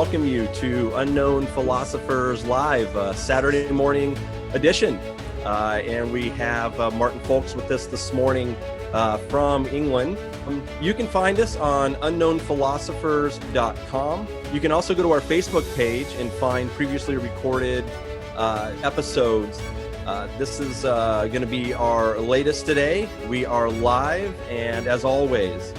welcome you to Unknown Philosophers Live, Saturday morning edition. And we have Martin Faulks with us this morning from England. You can find us on unknownphilosophers.com. You can also go to our Facebook page and find previously recorded episodes. This is going to be our latest today. We are live, and as always,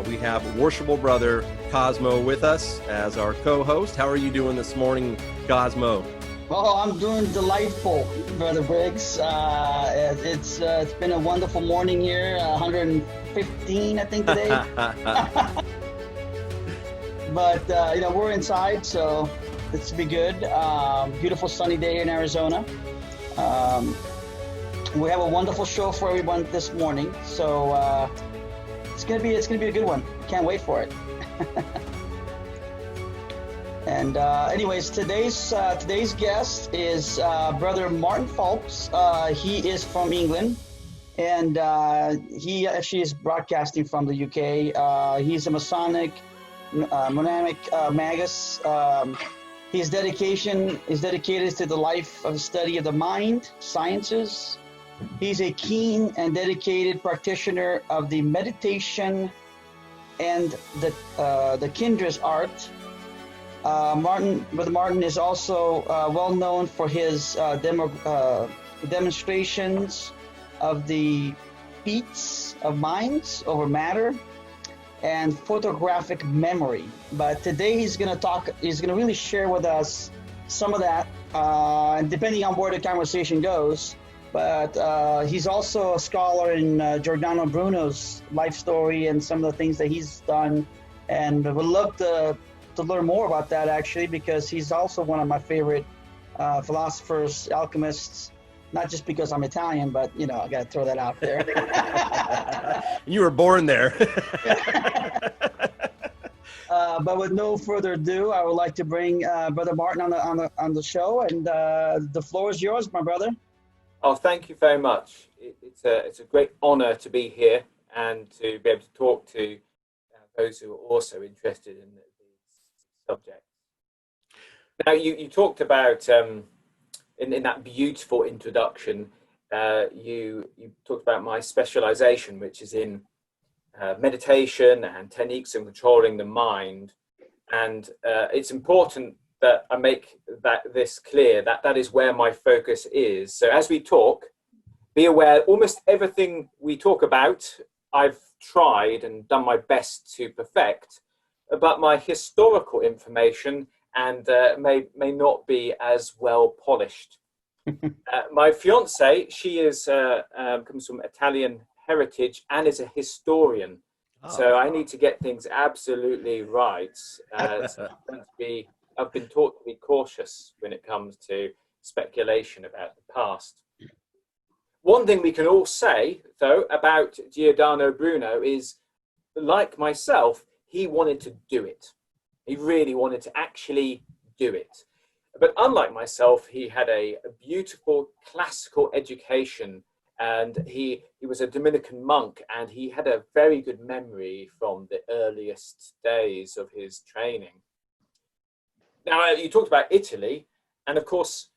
we have worshipful brother Cosmo with us as our co-host. How are you doing this morning, Cosmo? Oh, I'm doing delightful, Brother Briggs. It's been a wonderful morning here, 115, I think, today. But, we're inside, so it's be good. Beautiful sunny day here in Arizona. We have a wonderful show for everyone this morning, so it's gonna be a good one. Can't wait for it. And anyways, today's guest is Brother Martin Faulks. He is from England, and he actually is broadcasting from the UK. He's a Masonic Mnemonic Magus. His dedication is dedicated to the life of the study of the mind, sciences. He's a keen and dedicated practitioner of the meditation and the kindred art. Brother Martin is also well known for his demonstrations of the feats of minds over matter and photographic memory. But today he's going to really share with us some of that, depending on where the conversation goes. But he's also a scholar in Giordano Bruno's life story and some of the things that he's done, and would love to learn more about that, actually, because he's also one of my favorite philosophers, alchemists, not just because I'm Italian, but, I got to throw that out there. You were born there. But with no further ado, I would like to bring Brother Martin on the show, and the floor is yours, my brother. Oh, thank you very much. It's a great honor to be here and to be able to talk to those who are also interested in these subjects. Now, you talked about, in that beautiful introduction, you talked about my specialization, which is in meditation and techniques in controlling the mind. And it's important that I make this clear, that is where my focus is. So as we talk, be aware almost everything we talk about, I've tried and done my best to perfect, but my historical information and may not be as well polished. My fiance, she comes from Italian heritage and is a historian. Oh. So I need to get things absolutely right. I've been taught to be cautious when it comes to speculation about the past. One thing we can all say, though, about Giordano Bruno is, like myself, he wanted to do it. He really wanted to actually do it. But unlike myself, he had a beautiful classical education, and he was a Dominican monk, and he had a very good memory from the earliest days of his training. Now, you talked about Italy, and of course,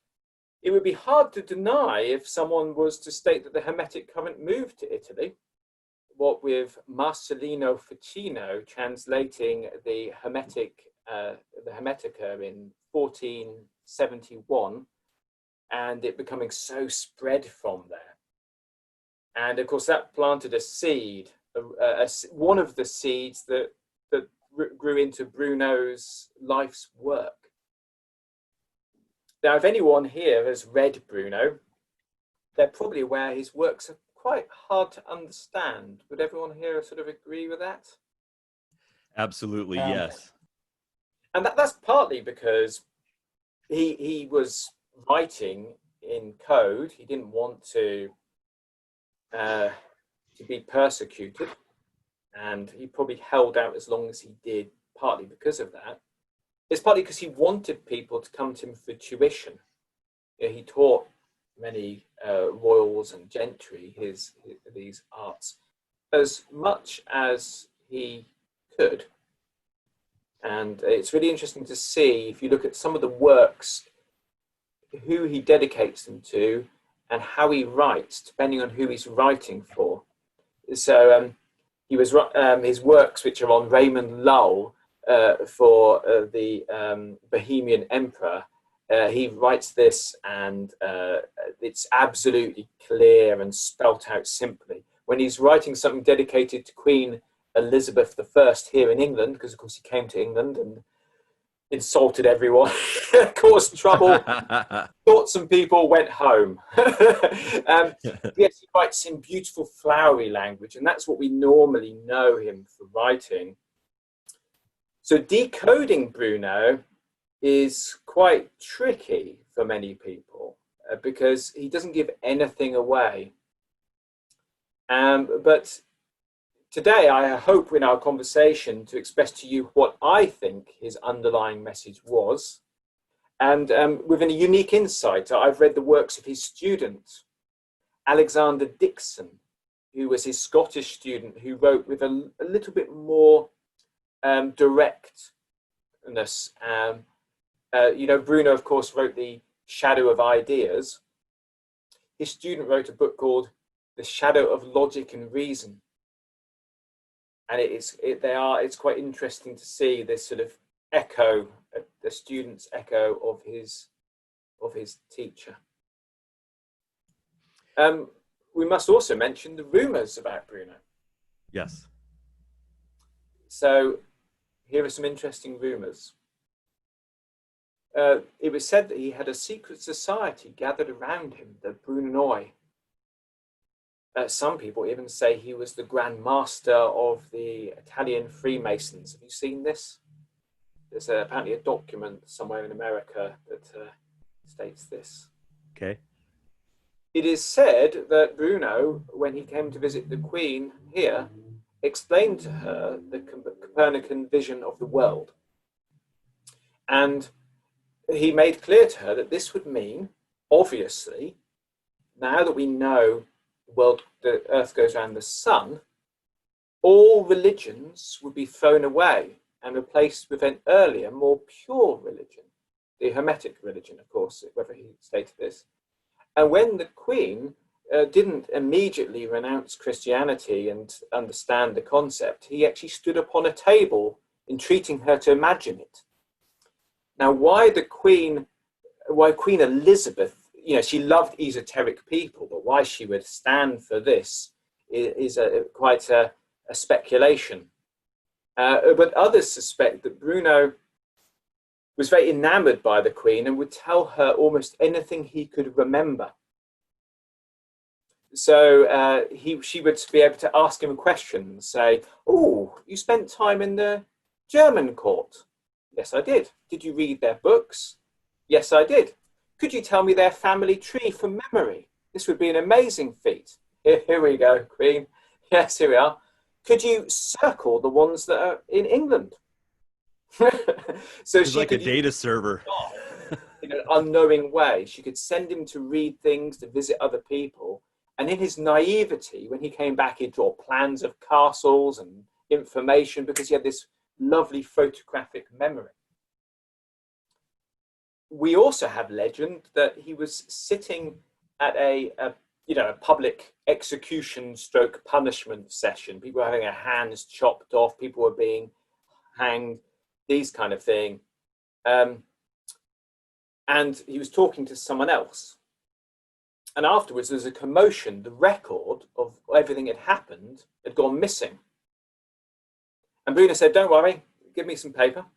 it would be hard to deny if someone was to state that the Hermetic current moved to Italy, what with Marcellino Ficino translating the Hermetica in 1471, and it becoming so spread from there. And of course, that planted a seed, one of the seeds that grew into Bruno's life's work. Now, if anyone here has read Bruno, they're probably aware his works are quite hard to understand. Would everyone here sort of agree with that? Absolutely, yes. And that's partly because he was writing in code. He didn't want to be persecuted. And he probably held out as long as he did, partly because of that. It's partly because he wanted people to come to him for tuition. He taught many royals and gentry these arts as much as he could. And it's really interesting to see, if you look at some of the works, who he dedicates them to and how he writes, depending on who he's writing for. So he was his works, which are on Raymond Lull for the Bohemian Emperor. He writes this, and it's absolutely clear and spelt out simply. When he's writing something dedicated to Queen Elizabeth I here in England, because of course he came to England and insulted everyone, caused trouble, thought some people, went home. Yes, he writes in beautiful flowery language, and that's what we normally know him for writing. So decoding Bruno is quite tricky for many people because he doesn't give anything away. But today, I hope in our conversation to express to you what I think his underlying message was. And with a unique insight, I've read the works of his student, Alexander Dixon, who was his Scottish student, who wrote with a little bit more directness. Bruno, of course, wrote The Shadow of Ideas. His student wrote a book called The Shadow of Logic and Reason. And it's quite interesting to see this sort of echo, the student's echo of his teacher. We must also mention the rumors about Bruno. Yes. So here are some interesting rumors. It was said that he had a secret society gathered around him, the Brunoi. Some people even say he was the Grand Master of the Italian Freemasons. Have you seen this? There's apparently a document somewhere in America that states this. Okay. It is said that Bruno, when he came to visit the Queen here, explained to her the Copernican vision of the world. And he made clear to her that this would mean, obviously, now that we know the Earth goes around the sun, all religions would be thrown away and replaced with an earlier, more pure religion, the hermetic religion, of course, whether he stated this. And when the Queen didn't immediately renounce Christianity and understand the concept, he actually stood upon a table entreating her to imagine it. Now, why Queen Elizabeth, she loved esoteric people, but why she would stand for this is quite a speculation. But others suspect that Bruno was very enamored by the Queen and would tell her almost anything he could remember. So she would be able to ask him questions, say, "Oh, you spent time in the German court?" "Yes, I did." "Did you read their books?" "Yes, I did." "Could you tell me their family tree from memory? This would be an amazing feat." Here we go, Queen. Yes, here we are. "Could you circle the ones that are in England?" So it's like a data server. In an unknowing way. She could send him to read things, to visit other people. And in his naivety, when he came back, he'd draw plans of castles and information because he had this lovely photographic memory. We also have legend that he was sitting at a public execution / punishment session. People were having their hands chopped off, people were being hanged, these kind of thing. And he was talking to someone else. And afterwards, there was a commotion. The record of everything that had happened had gone missing. And Bruno said, "Don't worry, give me some paper."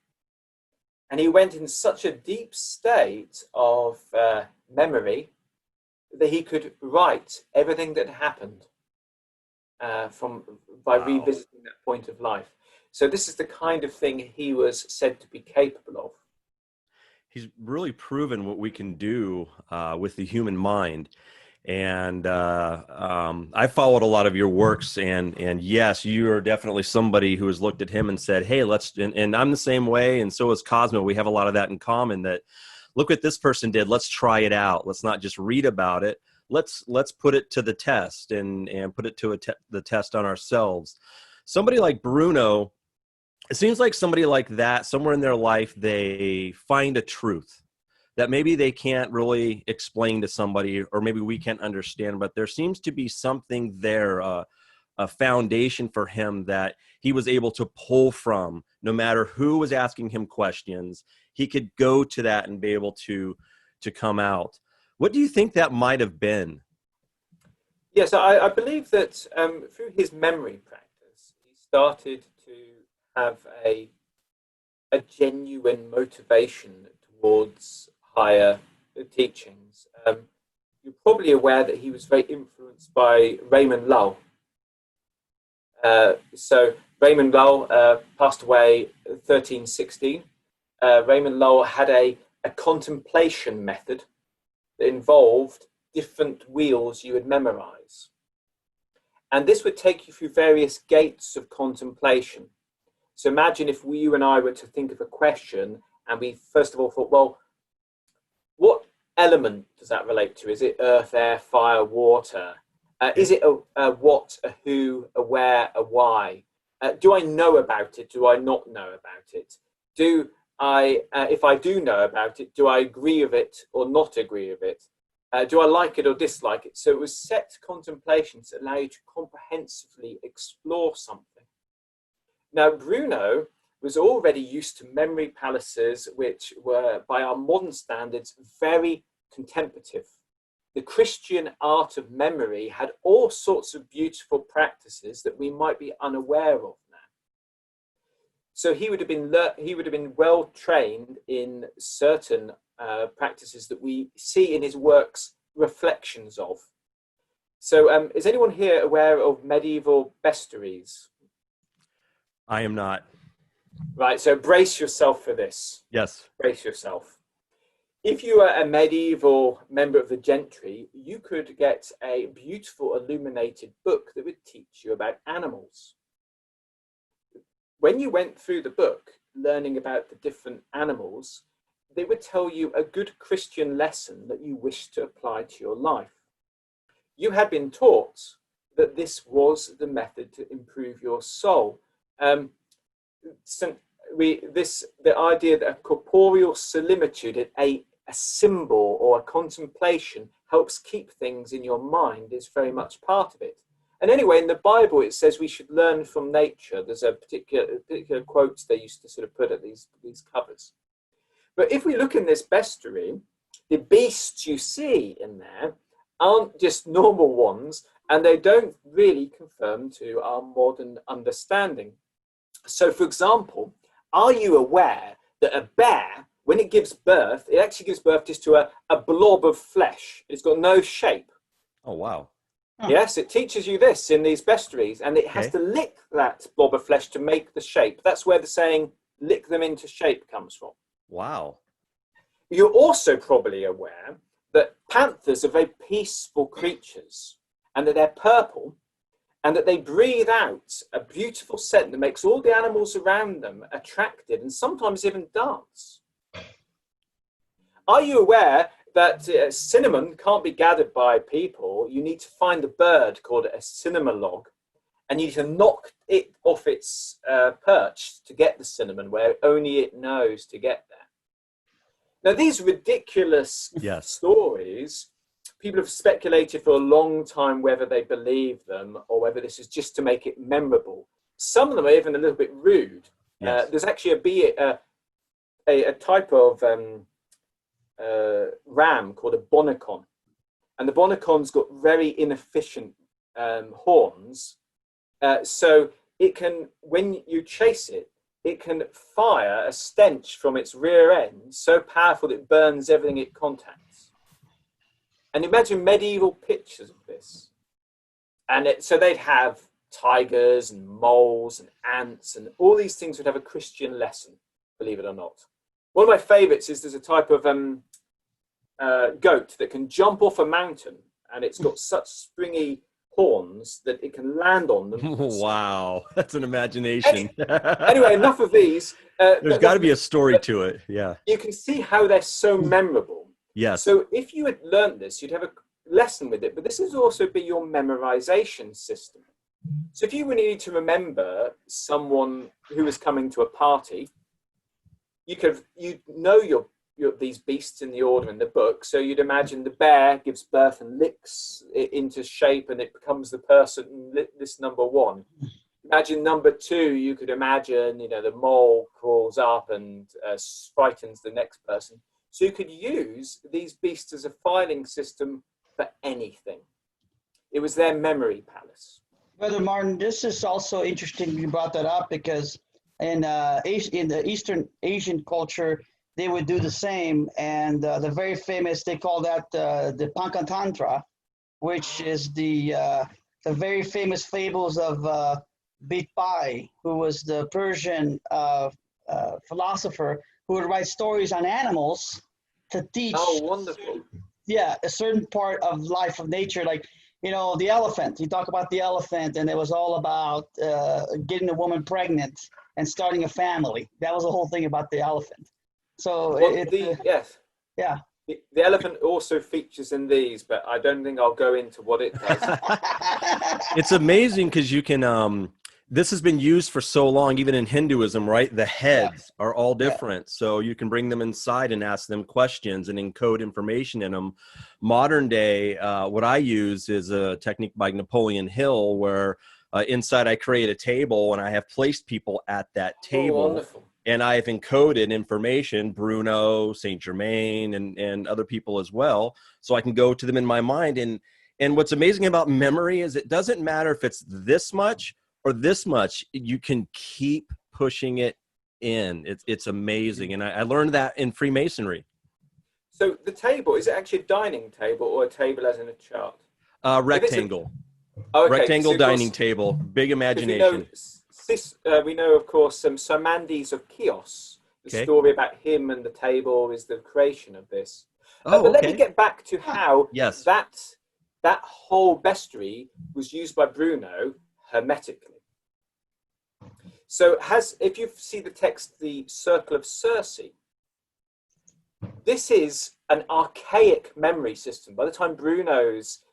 And he went in such a deep state of memory that he could write everything that happened by revisiting that point of life. So this is the kind of thing he was said to be capable of. He's really proven what we can do with the human mind. And I followed a lot of your works, and yes, you are definitely somebody who has looked at him and said, "Hey, and I'm the same way, and so is Cosmo. We have a lot of that in common. That look what this person did. Let's try it out. Let's not just read about it. Let's put it to the test and put it to the test on ourselves." Somebody like Bruno it seems like somebody like that, somewhere in their life, they find a truth that maybe they can't really explain to somebody, or maybe we can't understand, but there seems to be something there, a foundation for him that he was able to pull from. No matter who was asking him questions, he could go to that and be able to come out. What do you think that might have been? Yes, I believe that through his memory practice, he started to have a genuine motivation towards higher teachings. You're probably aware that he was very influenced by Raymond Lull. So Raymond Lull passed away in 1316. Raymond Lull had a contemplation method that involved different wheels you would memorize. And this would take you through various gates of contemplation. So imagine if you and I were to think of a question, and we first of all thought, well, what element does that relate to? Is it earth, air, fire, water? Is it a what, a who, a where, a why? Do I know about it? Do I not know about it? Do I, if I do know about it, do I agree with it or not agree with it? Do I like it or dislike it? So it was set contemplations that allow you to comprehensively explore something. Now, Bruno was already used to memory palaces, which were, by our modern standards, very contemplative. The Christian art of memory had all sorts of beautiful practices that we might be unaware of now. So he would have been well trained in certain practices that we see in his works reflections of. So is anyone here aware of medieval bestiaries? I am not. Right, so brace yourself for this. Yes. Brace yourself. If you were a medieval member of the gentry, you could get a beautiful illuminated book that would teach you about animals. When you went through the book, learning about the different animals, they would tell you a good Christian lesson that you wished to apply to your life. You had been taught that this was the method to improve your soul. The idea that a corporeal similitude, a symbol or a contemplation helps keep things in your mind is very much part of it. And anyway, in the Bible, it says we should learn from nature. There's a particular quotes they used to sort of put at these covers. But if we look in this bestiary, the beasts you see in there aren't just normal ones, and they don't really conform to our modern understanding. So, for example, are you aware that a bear, when it gives birth, it actually gives birth just to a blob of flesh? It's got no shape. Oh, wow. Huh. Yes, it teaches you this in these bestiaries, and it has to lick that blob of flesh to make the shape. That's where the saying, lick them into shape, comes from. Wow. You're also probably aware that panthers are very peaceful creatures, and that they're purple, and that they breathe out a beautiful scent that makes all the animals around them attracted and sometimes even dance. Are you aware that cinnamon can't be gathered by people? You need to find a bird called a cinnamolog, and you need to knock it off its perch to get the cinnamon where only it knows to get there. Now, these ridiculous stories, people have speculated for a long time whether they believe them or whether this is just to make it memorable. Some of them are even a little bit rude. Yes. There's actually a type of ram called a bonacon. And the bonacon's got very inefficient horns. So it can, when you chase it, it can fire a stench from its rear end so powerful that it burns everything it contacts. And imagine medieval pictures of this. And so they'd have tigers and moles and ants, and all these things would have a Christian lesson, believe it or not. One of my favorites is there's a type of goat that can jump off a mountain, and it's got such springy horns that it can land on them. Wow, that's an imagination. Anyway, enough of these. There's got to be a story to it. Yeah. You can see how they're so memorable. Yes. So if you had learned this, you'd have a lesson with it, but this would also be your memorization system. So if you need to remember someone who was coming to a party, you know your these beasts in the order in the book. So you'd imagine the bear gives birth and licks it into shape, and it becomes the person, this number one. Imagine number two, you could imagine, you know, the mole crawls up and frightens the next person. So you could use these beasts as a filing system for anything. It was their memory palace. Brother Martin, this is also interesting you brought that up, because in the Eastern Asian culture, they would do the same. And the very famous, they call that the Panchatantra, which is the very famous fables of Bitpai, who was the Persian philosopher who would write stories on animals to teach. Oh, wonderful. Yeah, a certain part of life, of nature, like, you know, the elephant. You talk about the elephant, and it was all about getting a woman pregnant and starting a family. That was the whole thing about the elephant. So well, yes. Yeah. The elephant also features in these, but I don't think I'll go into what it does. It's amazing because you can, this has been used for so long, even in Hinduism, right? The heads are all different. So you can bring them inside and ask them questions and encode information in them. Modern day, what I use is a technique by Napoleon Hill, where inside I create a table and I have placed people at that table. Oh, wonderful. And I've encoded information, Bruno, Saint Germain, and other people as well. So I can go to them in my mind. And what's amazing about memory is it doesn't matter if it's this much or this much, you can keep pushing it in. It's amazing. And I learned that in Freemasonry. So the table, is it actually a dining table or a table as in a chart? Rectangle. Okay, Rectangle so dining table. Big imagination. We know, of course, Simonides of Chios. The story about him and the table is the creation of this. But let me get back to how that whole bestiary was used by Bruno hermetically. So if you see the text, the Circle of Circe, this is an archaic memory system. By the time Bruno's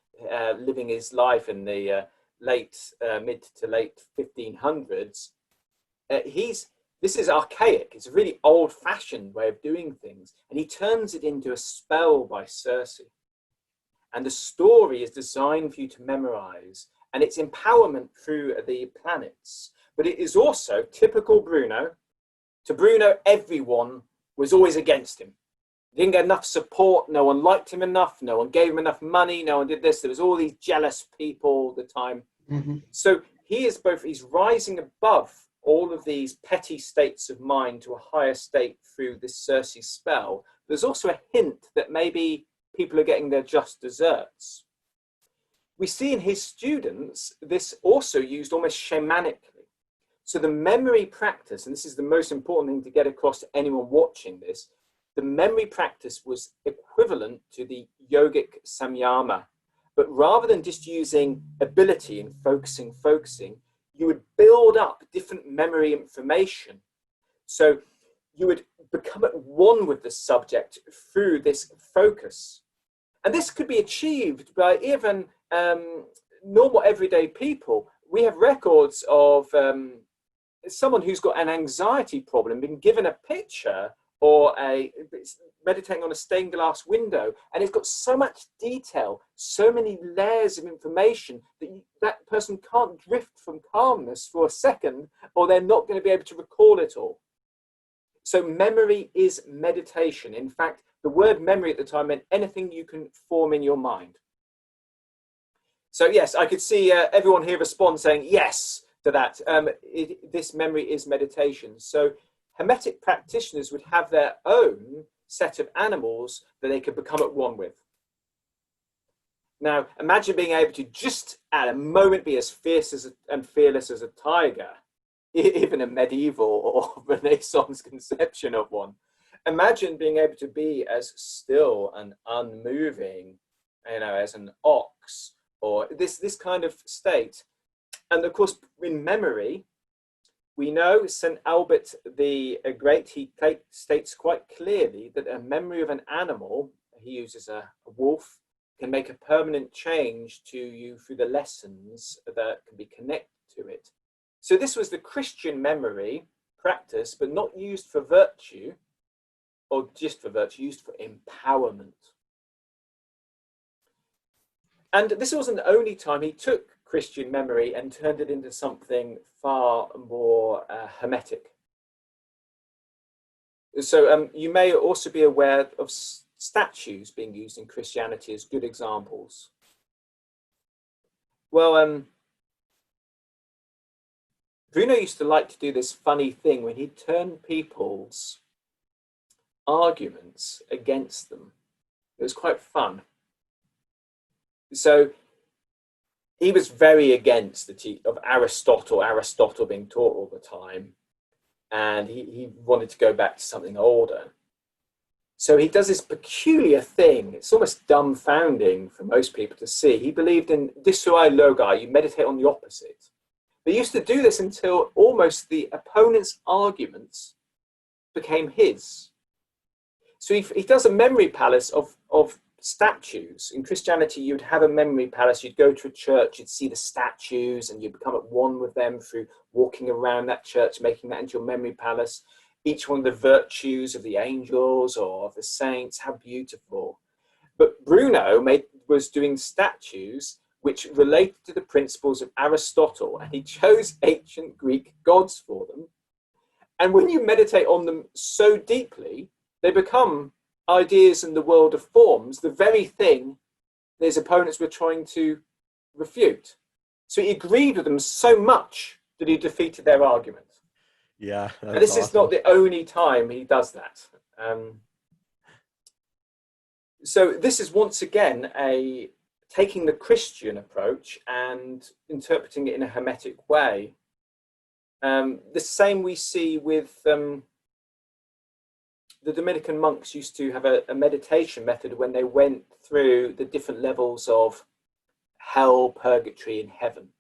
living his life in the mid to late 1500s, this is archaic. It's a really old-fashioned way of doing things, and he turns it into a spell by Circe. And the story is designed for you to memorize, and it's empowerment through the planets. But it is also typical Bruno. To Bruno, everyone was always against him. He didn't get enough support. No one liked him enough. No one gave him enough money. No one did this. There was all these jealous people all the time. Mm-hmm. So he's rising above all of these petty states of mind to a higher state through this Circe spell. There's also a hint that maybe people are getting their just desserts. We see in his students this also used almost shamanically. So the memory practice, and this is the most important thing to get across to anyone watching this, the memory practice was equivalent to the yogic samyama. But rather than just using ability and focusing, you would build up different memory information. So you would become at one with the subject through this focus. And this could be achieved by even normal everyday people. We have records of someone who's got an anxiety problem being given a picture or meditating on a stained glass window, and it's got so much detail, so many layers of information that that person can't drift from calmness for a second, or they're not going to be able to recall it all. So memory is meditation. In fact, the word memory at the time meant anything you can form in your mind. So yes, I could see everyone here respond saying yes to that. This memory is meditation. So hermetic practitioners would have their own set of animals that they could become at one with. Now, imagine being able to just at a moment be as fierce and fearless as a tiger, even a medieval or Renaissance conception of one. Imagine being able to be as still and unmoving, as an ox, or this kind of state. And of course, in memory, we know St. Albert the Great, he states quite clearly that a memory of an animal, he uses a wolf, can make a permanent change to you through the lessons that can be connected to it. So this was the Christian memory practice, but not used for virtue or just for virtue, used for empowerment. And this wasn't the only time he took Christian memory and turned it into something far more hermetic. So you may also be aware of statues being used in Christianity as good examples. Well, Bruno used to like to do this funny thing when he'd turn people's arguments against them. It was quite fun. So he was very against the of Aristotle being taught all the time. And he wanted to go back to something older. So he does this peculiar thing. It's almost dumbfounding for most people to see. He believed in disuai logai, you meditate on the opposite. But he used to do this until almost the opponent's arguments became his. So he does a memory palace of statues. In Christianity, you'd have a memory palace, you'd go to a church, you'd see the statues, and you'd become at one with them through walking around that church, making that into your memory palace. Each one of the virtues of the angels or of the saints, how beautiful. But Bruno was doing statues which related to the principles of Aristotle, and he chose ancient Greek gods for them. And when you meditate on them so deeply, they become ideas in the world of forms, the very thing his opponents were trying to refute. So he agreed with them so much that he defeated their argument. Yeah, and this awesome. is not the only time he does that. So this is once again taking the Christian approach and interpreting it in a hermetic way. The same we see with the Dominican monks used to have a meditation method when they went through the different levels of hell, purgatory, and heaven.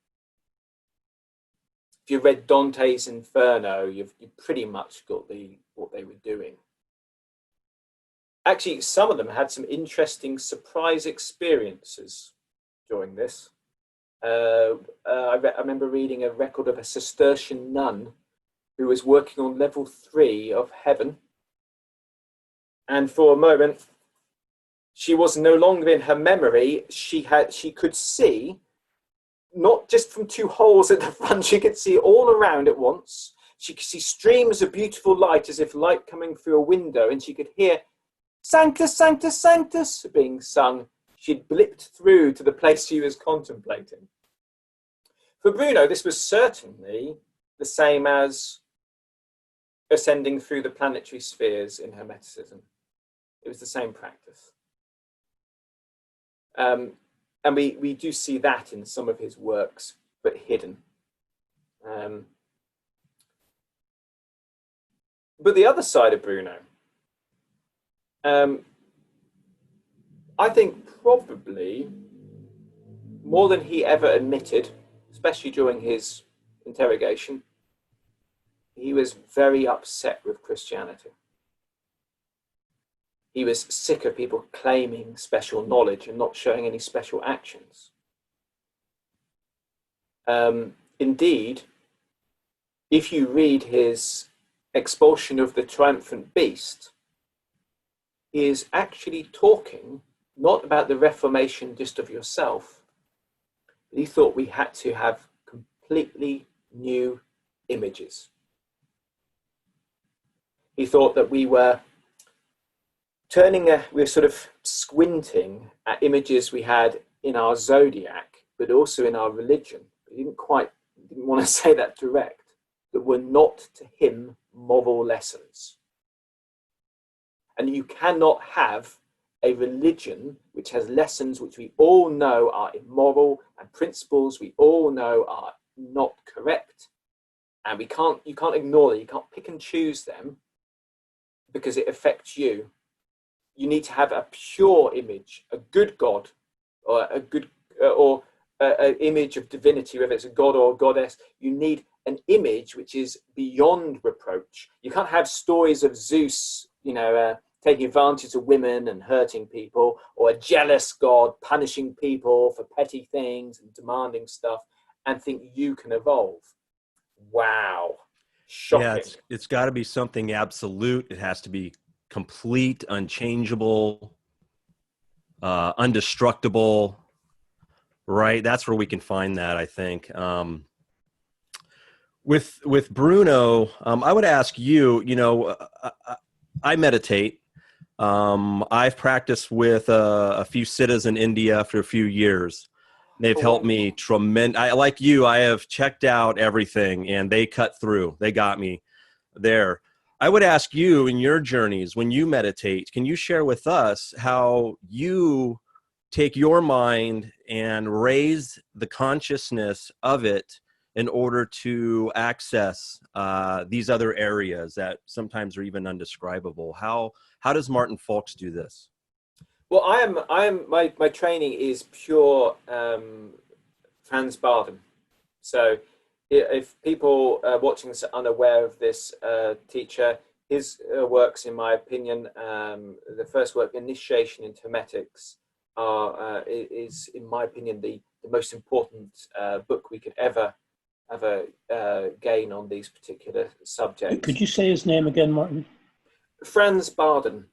If you read Dante's Inferno, you've pretty much got what they were doing. Actually, some of them had some interesting surprise experiences during this. I remember reading a record of a Cistercian nun who was working on level 3 of heaven. And for a moment, she was no longer in her memory. She could see, not just from 2 holes at the front, she could see all around at once. She could see streams of beautiful light, as if light coming through a window, and she could hear Sanctus, Sanctus, Sanctus being sung. She'd blipped through to the place she was contemplating. For Bruno, this was certainly the same as ascending through the planetary spheres in Hermeticism. It was the same practice. And we do see that in some of his works, but hidden. But the other side of Bruno, I think probably more than he ever admitted, especially during his interrogation, he was very upset with Christianity. He was sick of people claiming special knowledge and not showing any special actions. Indeed, if you read his expulsion of the triumphant beast, he is actually talking not about the reformation just of yourself, but he thought we had to have completely new images. He thought that we were sort of squinting at images we had in our zodiac, but also in our religion. He didn't want to say that direct, that were not to him moral lessons. And you cannot have a religion which has lessons which we all know are immoral and principles we all know are not correct. And you can't ignore them, you can't pick and choose them because it affects you. You need to have a pure image, a good God, or an image of divinity, whether it's a god or a goddess. You need an image which is beyond reproach. You can't have stories of Zeus, taking advantage of women and hurting people, or a jealous God punishing people for petty things and demanding stuff, and think you can evolve. Wow. Yeah, Shocking. it's got to be something absolute. It has to be complete, unchangeable, undestructible, right? That's where we can find that, I think. With Bruno, I would ask you, I meditate. I've practiced with a few siddhas in India for a few years. They've helped me tremendous. Like you, I have checked out everything, and they cut through. They got me there. I would ask you, in your journeys, when you meditate, can you share with us how you take your mind and raise the consciousness of it in order to access these other areas that sometimes are even undescribable? How does Martin Faulks do this? Well, my training is pure Franz Barden. So if people watching this are unaware of this teacher, his works, in my opinion, the first work, Initiation into Hermetics, is, in my opinion, the most important book we could ever gain on these particular subjects. Could you say his name again, Martin? Franz Barden.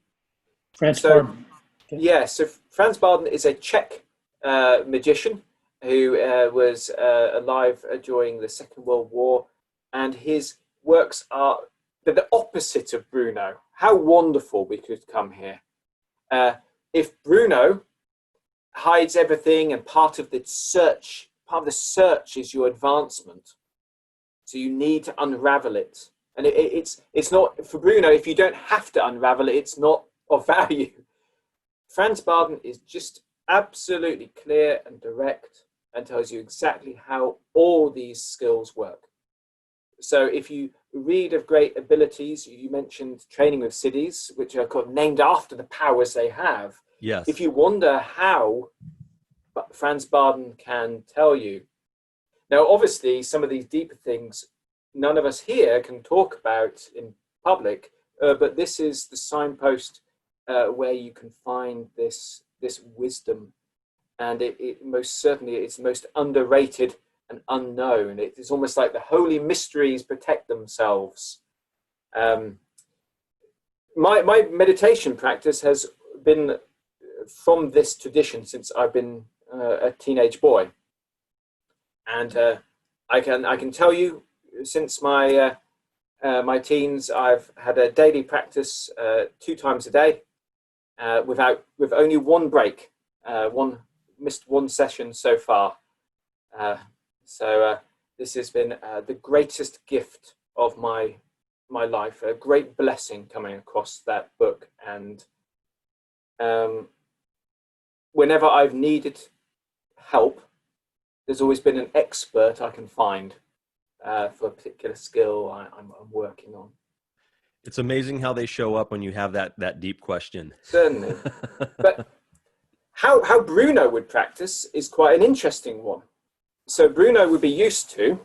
Franz Barden. Okay. Yeah, so Franz Barden is a Czech magician who was alive during the Second World War, and his works are the opposite of Bruno. How wonderful we could come here. If Bruno hides everything, and part of the search is your advancement, so you need to unravel it. And it's not, for Bruno, if you don't have to unravel it, it's not of value. Franz Barden is just absolutely clear and direct and tells you exactly how all these skills work. So if you read of great abilities, you mentioned training with siddhis, which are called, named after the powers they have. Yes. If you wonder how, Franz Barden can tell you. Now, obviously, some of these deeper things none of us here can talk about in public, but this is the signpost where you can find this wisdom, and it most certainly it's most underrated and unknown. It is almost like the holy mysteries protect themselves. My meditation practice has been from this tradition since I've been a teenage boy, and I can tell you, since my my teens, I've had a daily practice 2 times a day, with only one break, missed one session so far. So this has been the greatest gift of my life, a great blessing coming across that book. And whenever I've needed help, there's always been an expert I can find for a particular skill I'm working on. It's amazing how they show up when you have that deep question. Certainly. But how Bruno would practice is quite an interesting one. So Bruno would be used to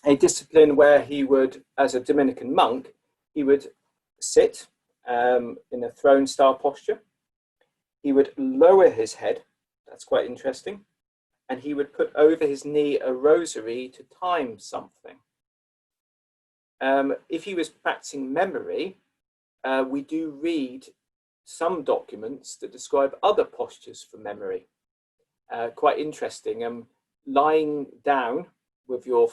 a discipline where he would, as a Dominican monk, he would sit in a throne style posture. He would lower his head. That's quite interesting. And he would put over his knee a rosary to time something. If he was practicing memory, we do read some documents that describe other postures for memory. Quite interesting. Lying down with your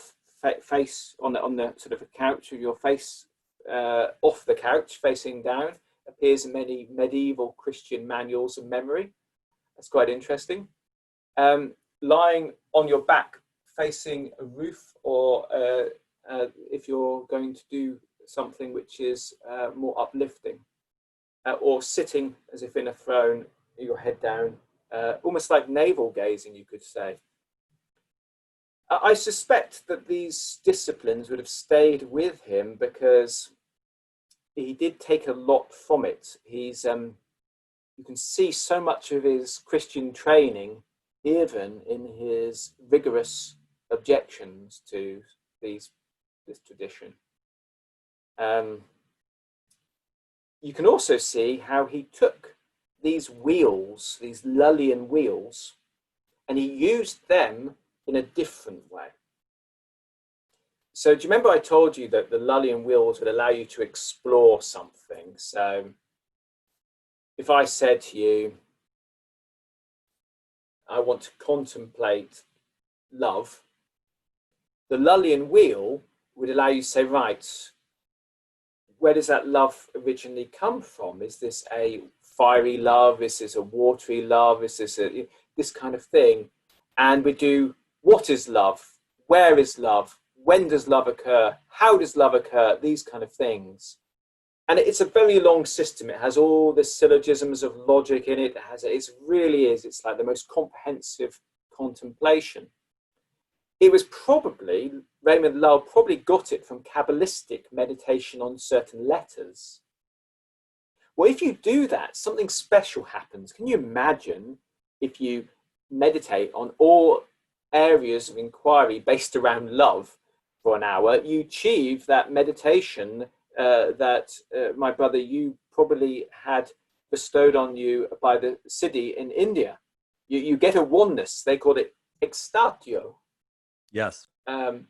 face on the sort of a couch, with your face off the couch, facing down, appears in many medieval Christian manuals of memory. That's quite interesting. Lying on your back, facing a roof, or if you're going to do something which is more uplifting, or sitting as if in a throne, your head down, almost like navel gazing, you could say. I suspect that these disciplines would have stayed with him because he did take a lot from it. He's you can see so much of his Christian training even in his rigorous objections to this tradition. you can also see how he took these wheels, these Lullian wheels, and he used them in a different way. So do you remember I told you that the Lullian wheels would allow you to explore something? So if I said to you, I want to contemplate love, the Lullian wheel would allow you to say, right, where does that love originally come from? Is this a fiery love? Is this a watery love? Is this this kind of thing? And we do, what is love? Where is love? When does love occur? How does love occur? These kind of things. And it's a very long system. It has all the syllogisms of logic in it. It really is. It's like the most comprehensive contemplation. It was probably, Raymond Lull probably got it from Kabbalistic meditation on certain letters. Well, if you do that, something special happens. Can you imagine if you meditate on all areas of inquiry based around love for an hour, you achieve that meditation that my brother, you probably had bestowed on you by the Siddhi in India. You get a oneness. They call it extatio. Yes. You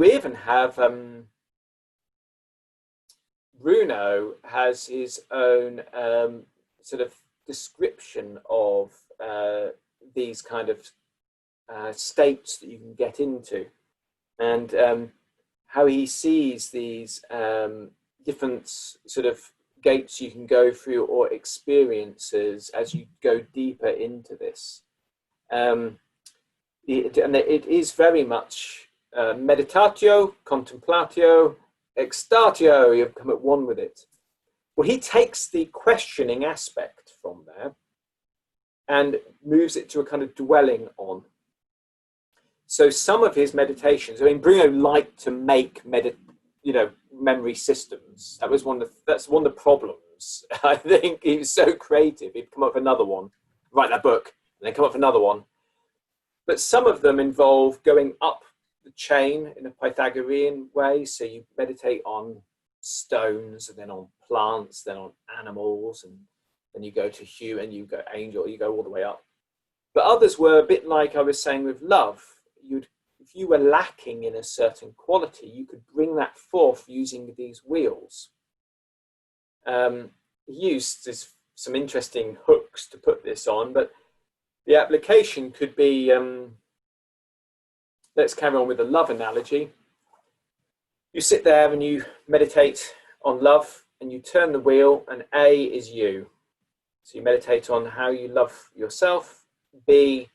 even have Bruno has his own sort of description of these kind of states that you can get into, and how he sees these different sort of gates you can go through or experiences as you go deeper into this. And it is very much meditatio, contemplatio, extatio. You become at one with it. Well, he takes the questioning aspect from there and moves it to a kind of dwelling on. So some of his meditations, I mean, Bruno liked to make memory systems. That's one of the problems. I think he was so creative. He'd come up with another one, write that book, and then come up with another one. But some of them involve going up the chain in a Pythagorean way. So you meditate on stones, and then on plants, then on animals, and then you go to human, you go angel, you go all the way up. But others were a bit like I was saying with love. If you were lacking in a certain quality, you could bring that forth using these wheels. He used some interesting hooks to put this on, but the application could be, let's carry on with the love analogy. You sit there and you meditate on love, and you turn the wheel, and A is you. So you meditate on how you love yourself. B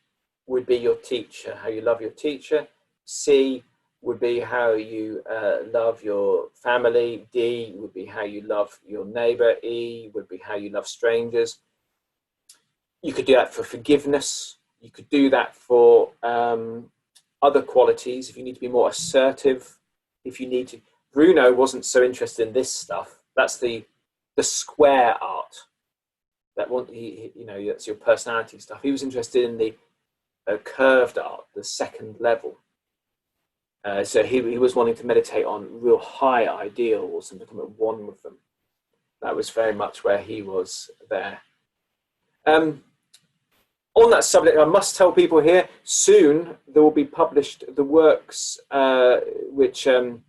would be your teacher, how you love your teacher. C would be how you love your family. D would be how you love your neighbor. E would be how you love strangers. You could do that for forgiveness. You could do that for other qualities. If you need to be more assertive, if you need to. Bruno wasn't so interested in this stuff. That's the square art. That one, that's your personality stuff. He was interested in the curved art, the second level. So he was wanting to meditate on real high ideals and become at one with them. That was very much where he was there. On that subject, I must tell people here, soon there will be published the works which you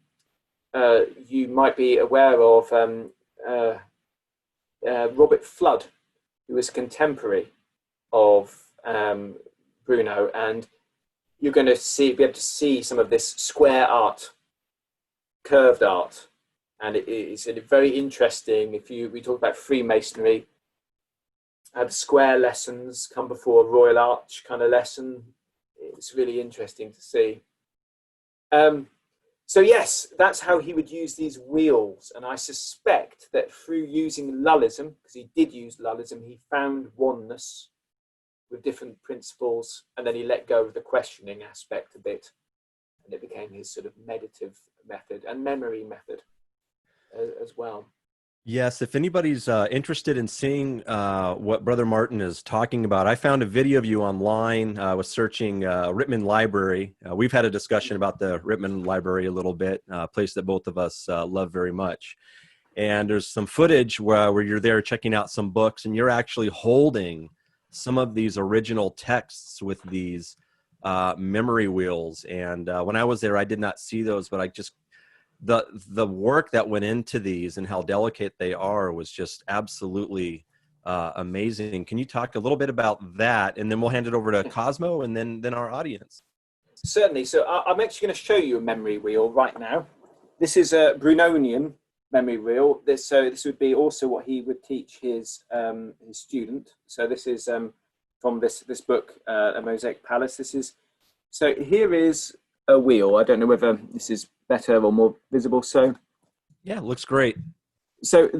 might be aware of. Robert Flood, who was a contemporary of Bruno, and you're going to be able to see some of this square art, curved art, and it's very interesting. We talk about Freemasonry, had square lessons come before a Royal Arch kind of lesson. It's really interesting to see. So yes, that's how he would use these wheels, and I suspect that through using Lullism, because he did use Lullism, he found oneness with different principles, and then he let go of the questioning aspect a bit, and it became his sort of meditative method and memory method as well. Yes, if anybody's interested in seeing what Brother Martin is talking about, I found a video of you online. I was searching Rittman Library. We've had a discussion about the Rittman Library a little bit, a place that both of us love very much. And there's some footage where you're there checking out some books, and you're actually holding some of these original texts with these memory wheels. And when I was there, I did not see those, but I just, the work that went into these and how delicate they are was just absolutely amazing. Can you talk a little bit about that, and then we'll hand it over to Cosmo and then our audience? Certainly. So I'm actually going to show you a memory wheel right now. This is a Brunonian memory wheel. This would be also what he would teach his student. So this is from this book, A Mosaic Palace. So here is a wheel. I don't know whether this is better or more visible. So yeah, it looks great. So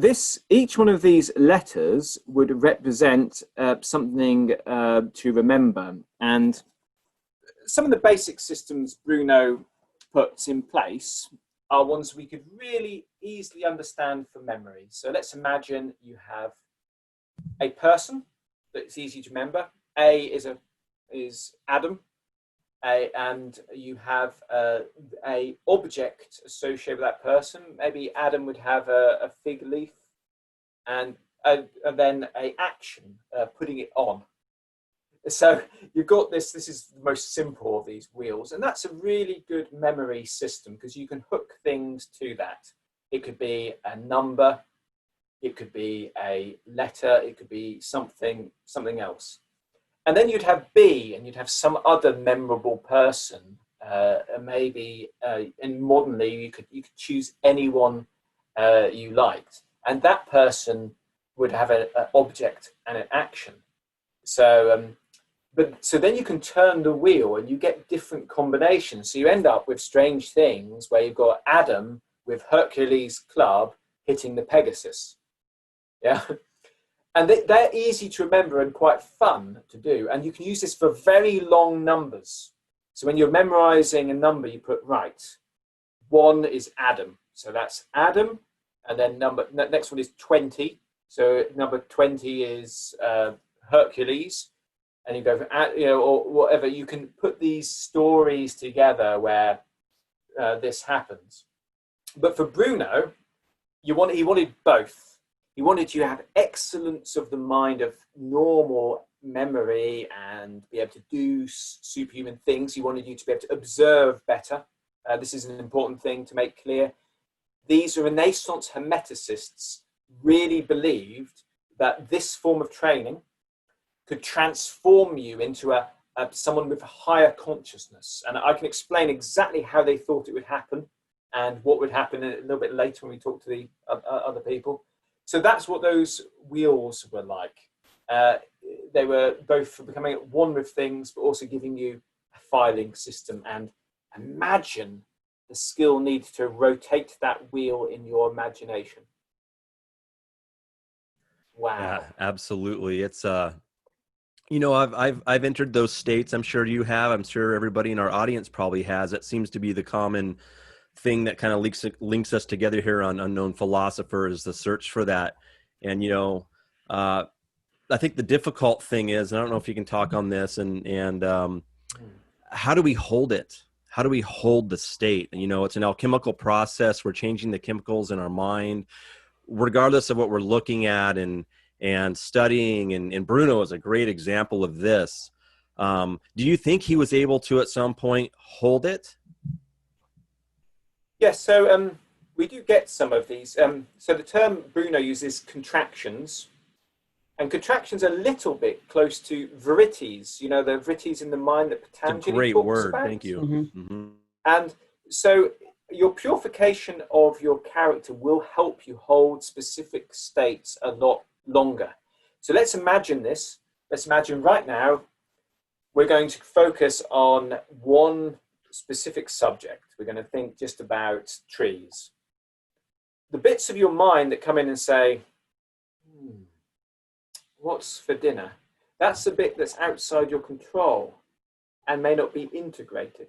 each one of these letters would represent something to remember. And some of the basic systems Bruno puts in place are ones we could really easily understand for memory. So let's imagine you have a person that's easy to remember. A is Adam, and you have a object associated with that person. Maybe Adam would have a fig leaf, and then a action, putting it on. So you've got this is the most simple of these wheels, and that's a really good memory system because you can hook things to that. It could be a number, it could be a letter, it could be something else. And then you'd have B, and you'd have some other memorable person. Maybe and modernly you could choose anyone you liked, and that person would have an object and an action. So so then you can turn the wheel and you get different combinations. So you end up with strange things where you've got Adam with Hercules' club hitting the Pegasus. Yeah. And they're easy to remember and quite fun to do. And you can use this for very long numbers. So when you're memorizing a number, you put, right, 1 is Adam. So that's Adam. And then next one is 20. So number 20 is Hercules. And you go for, or whatever. You can put these stories together where this happens. But for Bruno, he wanted both. He wanted you to have excellence of the mind of normal memory and be able to do superhuman things. He wanted you to be able to observe better. This is an important thing to make clear. These Renaissance hermeticists really believed that this form of training could transform you into someone with a higher consciousness. And I can explain exactly how they thought it would happen and what would happen a little bit later when we talk to the other people. So that's what those wheels were like. They were both for becoming at one with things, but also giving you a filing system. And imagine the skill needed to rotate that wheel in your imagination. Wow. Yeah, absolutely. It's I've entered those states. I'm sure you have. I'm sure everybody in our audience probably has. It seems to be the common thing that kind of links us together here on Unknown Philosophers, the search for that. And I think the difficult thing is, and I don't know if you can talk on this, and how do we hold it? How do we hold the state? And it's an alchemical process. We're changing the chemicals in our mind, regardless of what we're looking at and studying. And Bruno is a great example of this. Do you think he was able to at some point hold it? Yes, so we do get some of these. So the term Bruno uses contractions, and contractions are a little bit close to virites, the virites in the mind that Patanjali talks about. It's a great word, thank you. Mm-hmm. Mm-hmm. And so your purification of your character will help you hold specific states a lot longer. So let's imagine this. Let's imagine right now we're going to focus on one specific subject. We're going to think just about trees. The bits of your mind that come in and say, what's for dinner? That's the bit that's outside your control and may not be integrated.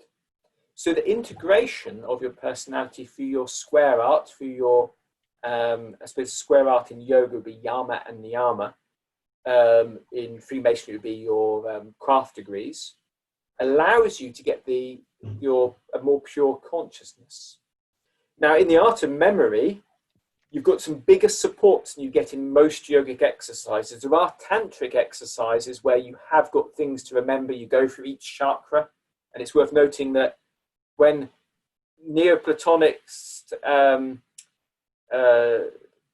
So the integration of your personality through your square art, through your, I suppose square art in yoga would be yama and niyama. In Freemasonry would be your craft degrees, allows you to get a more pure consciousness. Now, in the art of memory, you've got some bigger supports than you get in most yogic exercises. There are tantric exercises where you have got things to remember. You go through each chakra, and it's worth noting that when Neoplatonics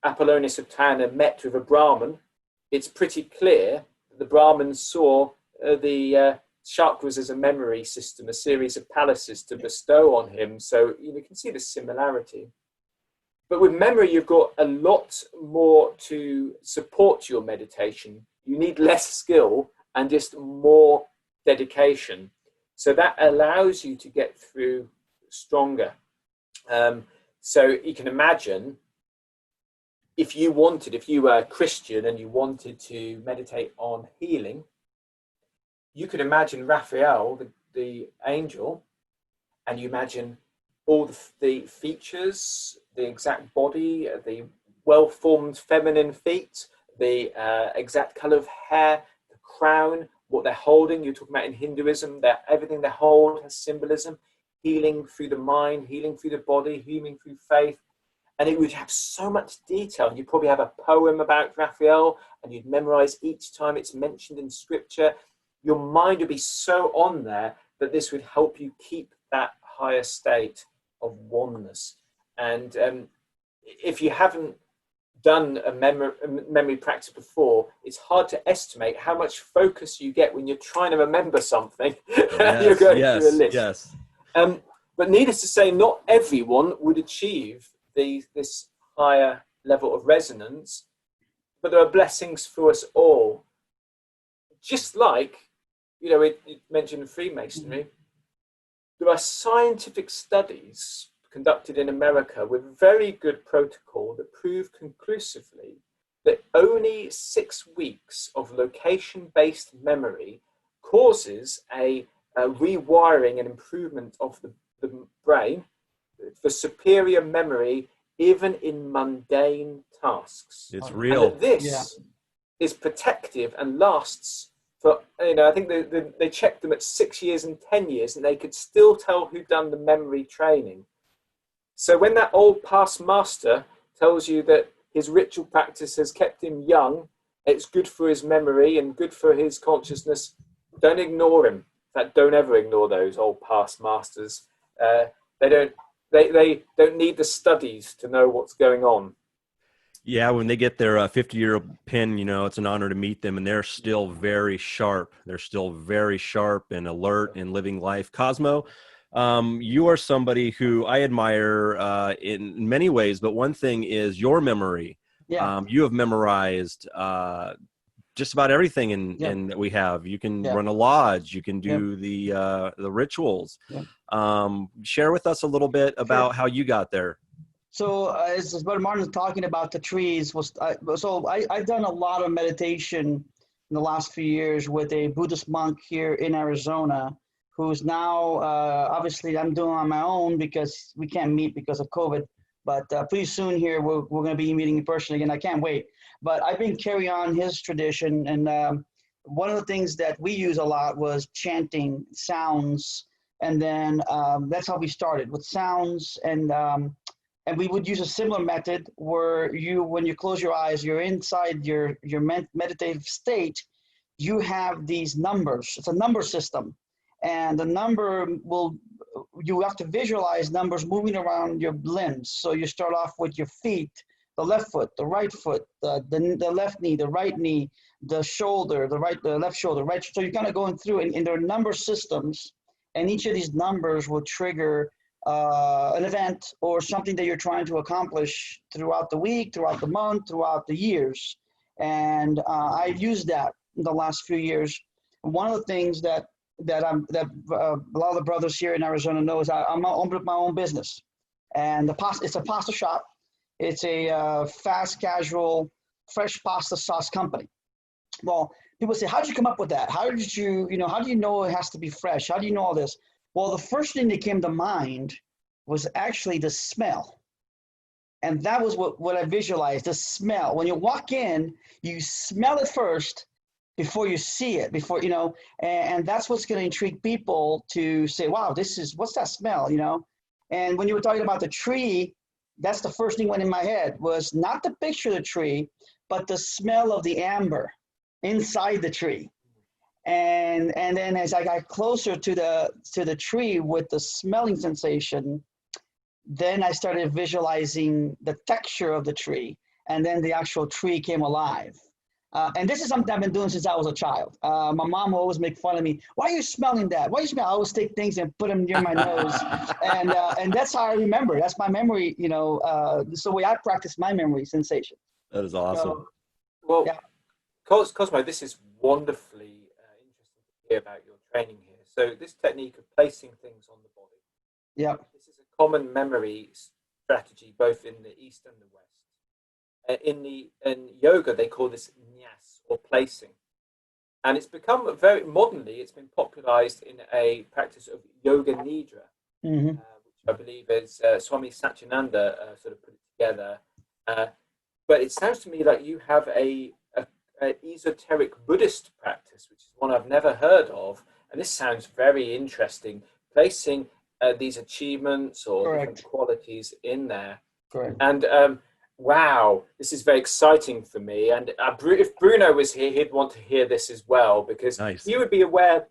Apollonius of Tyana met with a Brahmin, it's pretty clear that the Brahmin saw the chakras as a memory system, a series of palaces to bestow on him. So you can see the similarity. But with memory, you've got a lot more to support your meditation. You need less skill and just more dedication. So that allows you to get through stronger. So you can imagine if you were a Christian and you wanted to meditate on healing, you could imagine Raphael, the angel, and you imagine all the features, the exact body, the well-formed feminine feet, the exact color of hair, the crown, what they're holding. You're talking about in Hinduism, that everything they hold has symbolism, healing through the mind, healing through the body, healing through faith. And it would have so much detail. You'd probably have a poem about Raphael, and you'd memorize each time it's mentioned in scripture. Your mind would be so on there that this would help you keep that higher state of oneness. And if you haven't done a memory practice before, it's hard to estimate how much focus you get when you're trying to remember something. Yes, you're going yes, through a list. yes. But needless to say, not everyone would achieve this higher level of resonance, but there are blessings for us all. Just like, it mentioned Freemasonry, there are scientific studies conducted in America with very good protocol that prove conclusively that only 6 weeks of location-based memory causes a rewiring and improvement of the brain for superior memory, even in mundane tasks. It's real. And that this is protective and lasts for, I think they checked them at 6 years and 10 years, and they could still tell who'd done the memory training. So when that old past master tells you that his ritual practice has kept him young, it's good for his memory and good for his consciousness, don't ignore him. In fact, don't ever ignore those old past masters. They don't need the studies to know what's going on. Yeah, when they get their 50-year pin, it's an honor to meet them, and they're still very sharp. They're still very sharp and alert and living life. Cosmo, you are somebody who I admire in many ways, but one thing is your memory. Yeah. You have memorized just about everything in that we have. You can run a lodge. You can do the rituals. Share with us a little bit about how you got there. So as Brother Martin was talking about the trees, I've done a lot of meditation in the last few years with a Buddhist monk here in Arizona, who's now, obviously I'm doing on my own because we can't meet because of COVID, but pretty soon here we're going to be meeting in person again. I can't wait. But I've been carrying on his tradition, and one of the things that we use a lot was chanting sounds, and then that's how we started with sounds, and we would use a similar method where when you close your eyes, you're inside your meditative state, you have these numbers. It's a number system. And the number you have to visualize numbers moving around your limbs. So you start off with your feet, the left foot, the right foot, the left knee, the right knee, the shoulder, the left shoulder, right. So you're kind of going through, and there are number systems, and each of these numbers will trigger an event or something that you're trying to accomplish throughout the week, throughout the month, throughout the years. And I've used that in the last few years. One of the things that a lot of the brothers here in Arizona know is I'm opened my own business, and it's a pasta shop. It's a fast casual fresh pasta sauce company. Well, people say, how did you come up with that? How do you know it has to be fresh? How do you know all this? Well, the first thing that came to mind was actually the smell. And that was what I visualized, the smell. When you walk in, you smell it first before you see it, and that's what's going to intrigue people to say, wow, what's that smell, And when you were talking about the tree, that's the first thing went in my head, was not the picture of the tree, but the smell of the amber inside the tree. And then as I got closer to the tree with the smelling sensation, then I started visualizing the texture of the tree, and then the actual tree came alive. And this is something I've been doing since I was a child. My mom will always make fun of me. Why are you smelling that? Why are you smelling? I always take things and put them near my nose. And that's how I remember. That's my memory, you know. So the way I practice my memory sensation. That is awesome. So, well, yeah. Cosmo, this is wonderfully interesting to hear about your training here. So this technique of placing things on the body. Yep. This is a common memory strategy both in the East and the West. In yoga, they call this nyas, or placing. And it's become very modernly, it's been popularized in a practice of yoga nidra, which I believe is Swami Satyananda sort of put it together. But it sounds to me like you have a esoteric Buddhist practice, which is one I've never heard of. And this sounds very interesting, placing these achievements or different qualities in there. Correct. And wow, this is very exciting for me. And if Bruno was here, he'd want to hear this as well, because you would be aware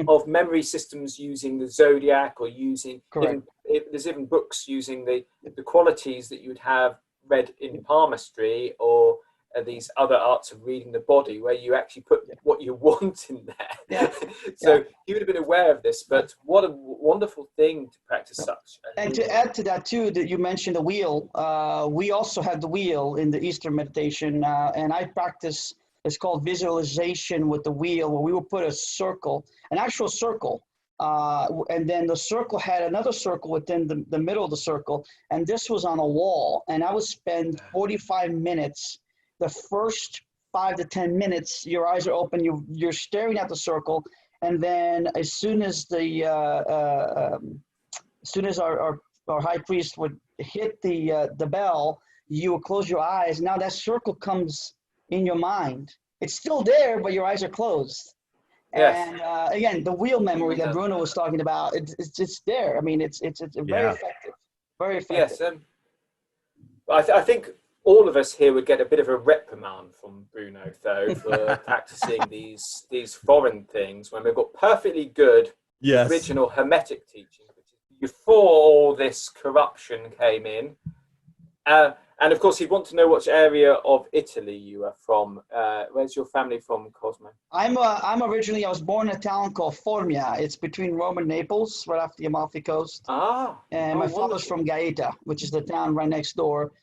of memory systems using the zodiac, or using, there's even books using the qualities that you'd have read in palmistry, or these other arts of reading the body, where you actually put what you want in there. So he would have been aware of this, but what a wonderful thing to practice such. And to add to that too, that you mentioned the wheel, we also have the wheel in the Eastern meditation, and I practice, it's called visualization with the wheel, where we will put a circle, an actual circle, and then the circle had another circle within the middle of the circle, and this was on a wall, and I would spend 45 minutes. The first 5 to 10 minutes, your eyes are open, you're staring at the circle, and then as soon as our high priest would hit the bell, you will close your eyes. Now that circle comes in your mind. It's still there, but your eyes are closed. Yes. And again, the wheel memory that Bruno was talking about, it's there. I mean, it's very effective. Very effective. Yes. I think all of us here would get a bit of a reprimand from Bruno, though, for practicing these foreign things when we've got perfectly good original hermetic teaching, which is before all this corruption came in. And of course, he'd want to know which area of Italy you are from. Where's your family from, Cosmo? I was born in a town called Formia. It's between Rome and Naples, right off the Amalfi Coast. And my father's from Gaeta, which is the town right next door.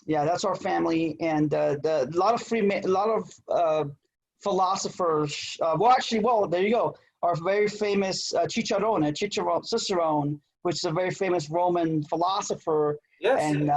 That's our family, and a lot of philosophers. There you go. Our very famous Cicerone, which is a very famous Roman philosopher. Yes. And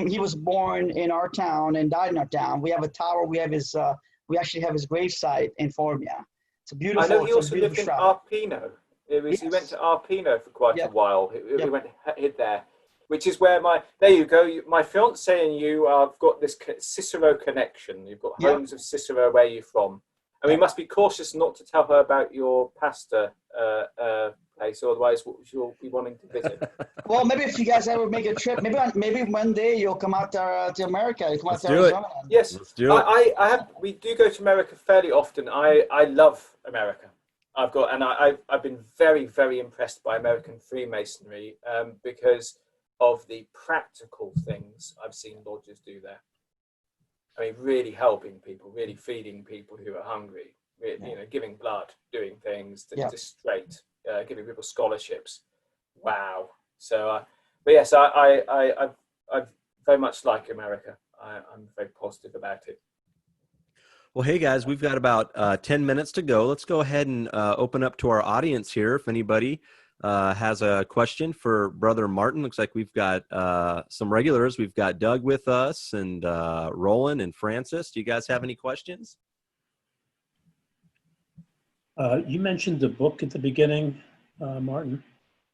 he was born in our town and died in our town. We have a tower. We actually have his gravesite in Formia. It's a beautiful. I know he also lived in Arpino. He went to Arpino for quite a while. He went hid there. Which is where there you go, my fiance and you have got this Cicero connection. You've got homes of Cicero where you're from. And we must be cautious not to tell her about your pasta place, otherwise she'll be wanting to visit. Well, maybe if you guys ever make a trip, maybe one day you'll come out to America. You come out to Arizona. Yes, let's do it. We do go to America fairly often. I love America. I've been very, very impressed by American Freemasonry because of the practical things I've seen lodges do there. I mean, really helping people, really feeding people who are hungry, giving blood, doing things just straight, giving people scholarships. Wow. So, but yes, I very much like America. I'm very positive about it. Well, hey guys, we've got about 10 minutes to go. Let's go ahead and open up to our audience here. If anybody has a question for Brother Martin. Looks like we've got some regulars. We've got Doug with us, and Roland and Francis. Do you guys have any questions? You mentioned the book at the beginning, Martin,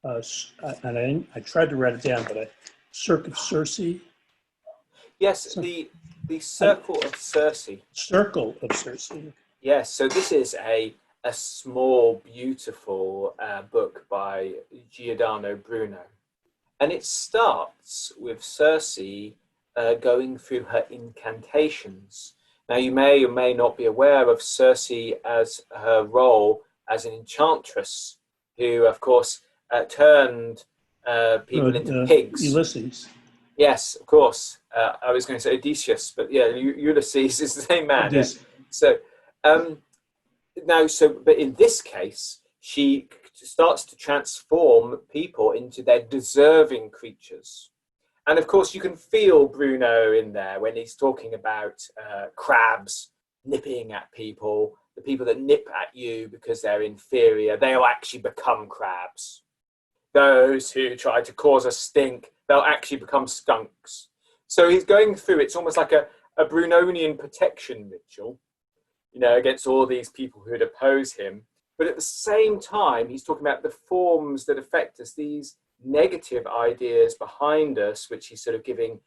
and I tried to write it down, but Cirque of Circe. Yes, the Circle of Circe. Circle of Circe. Yes, so this is a small, beautiful book by Giordano Bruno. And it starts with Circe going through her incantations. Now, you may or may not be aware of Circe as her role as an enchantress, who, of course, turned people into pigs. Ulysses. Yes, of course. I was going to say Odysseus, but yeah, Ulysses is the same man. Yeah. So, but in this case, she starts to transform people into their deserving creatures. And of course, you can feel Bruno in there when he's talking about crabs nipping at people. The people that nip at you because they're inferior, they'll actually become crabs. Those who try to cause a stink, they'll actually become skunks. So he's going through, it's almost like a Brunonian protection ritual, against all these people who'd oppose him. But at the same time, he's talking about the forms that affect us, these negative ideas behind us, which he's sort of giving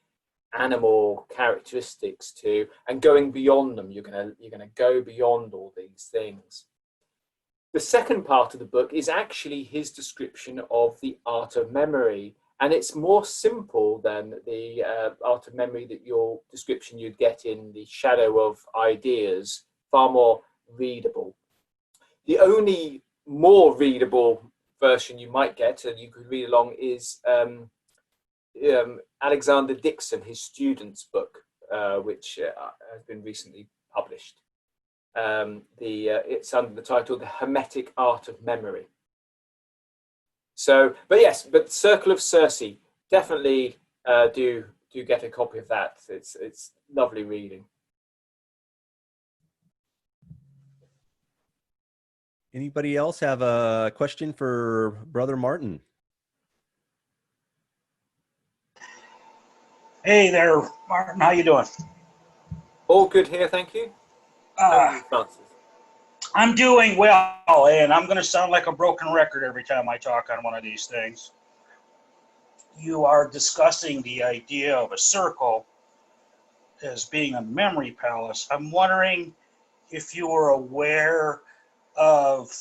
animal characteristics to, and going beyond them. You're gonna go beyond all these things. The second part of the book is actually his description of the art of memory, and it's more simple than the art of memory that your description you'd get in The Shadow of Ideas, far more readable. The only more readable version you might get, and you could read along, is Alexander Dixon, his student's book, which has been recently published. It's under the title The Hermetic Art of Memory. So, but Circle of Circe, definitely do get a copy of that. It's lovely reading. Anybody else have a question for Brother Martin? Hey there, Martin. How you doing? All good here, thank you. Francis. I'm doing well, and I'm going to sound like a broken record every time I talk on one of these things. You are discussing the idea of a circle as being a memory palace. I'm wondering if you were aware of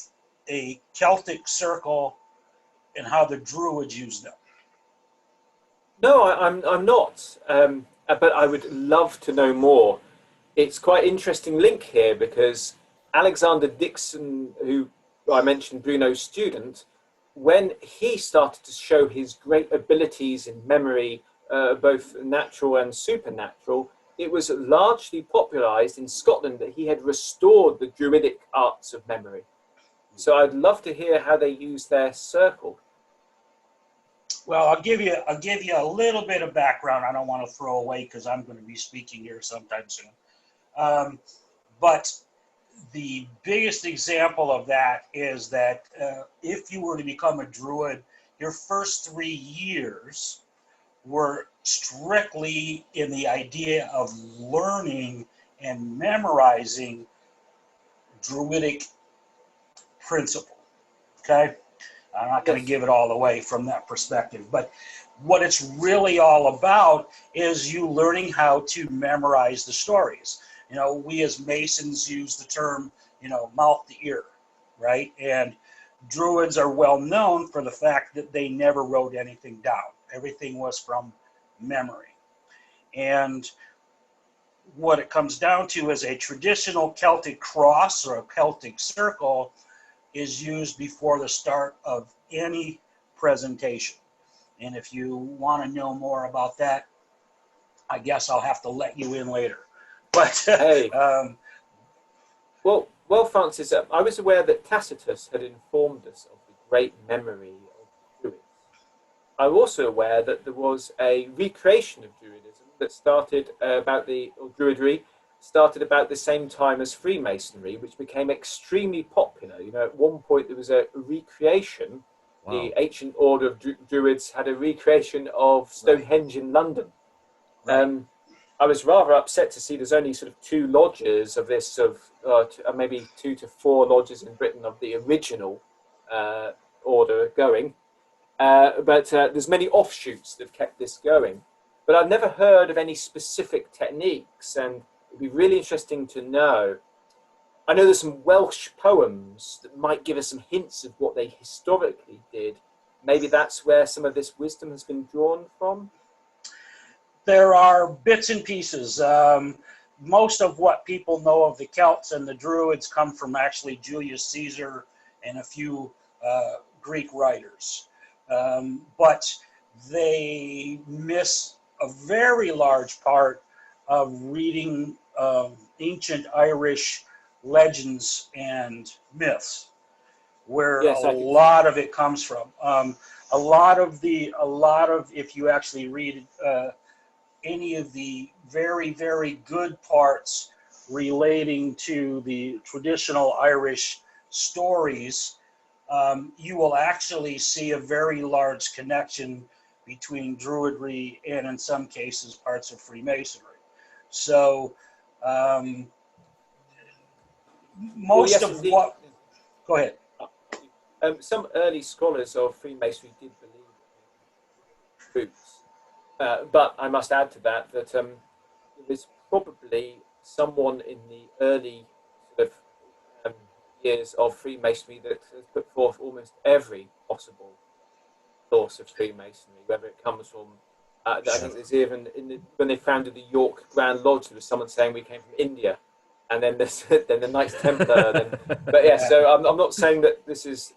a Celtic circle and how the Druids used them. No, I'm not, but I would love to know more. It's quite an interesting link here because Alexander Dixon, who I mentioned, Bruno's student, when he started to show his great abilities in memory, both natural and supernatural, it was largely popularized in Scotland that he had restored the Druidic arts of memory. So I'd love to hear how they use their circle. Well, I'll give you a little bit of background. I don't want to throw away because I'm going to be speaking here sometime soon. But the biggest example of that is that if you were to become a Druid, your first 3 years were strictly in the idea of learning and memorizing Druidic principle. Okay? I'm not going to give it all away from that perspective, but what it's really all about is you learning how to memorize the stories. We as Masons use the term, mouth to ear, right? And Druids are well known for the fact that they never wrote anything down. Everything was from memory. And what it comes down to is a traditional Celtic cross or a Celtic circle is used before the start of any presentation. And if you want to know more about that, I guess I'll have to let you in later. But hey, well, Francis, I was aware that Tacitus had informed us of the great memory of Druids. I'm also aware that there was a recreation of Druidism that started Druidry started about the same time as Freemasonry, which became extremely popular. At one point there was a recreation. Wow. The ancient order of Druids had a recreation of Stonehenge in London. Right. I was rather upset to see there's only sort of 2 lodges of this, maybe 2 to 4 lodges in Britain of the original order going. But there's many offshoots that have kept this going. But I've never heard of any specific techniques, and it'd be really interesting to know. I know there's some Welsh poems that might give us some hints of what they historically did maybe that's where some of this wisdom has been drawn from. There are bits and pieces. Most of what people know of the Celts and the Druids come from actually Julius Caesar and a few Greek writers. But they miss a very large part of reading ancient Irish legends and myths, where Yes, a lot of it comes from. A lot of if you actually read any of the very, very good parts relating to the traditional Irish stories, you will actually see a very large connection between Druidry and, in some cases, parts of Freemasonry. So, most of indeed. what... Go ahead. Some early scholars of Freemasonry did believe in roots, but I must add to that there is probably someone in the early sort of years of Freemasonry that has put forth almost every possible source of Freemasonry, whether it comes from I think there's even when they founded the York Grand Lodge, there was someone saying we came from India, and then then the Knights Templar. But yeah, so I'm not saying that this is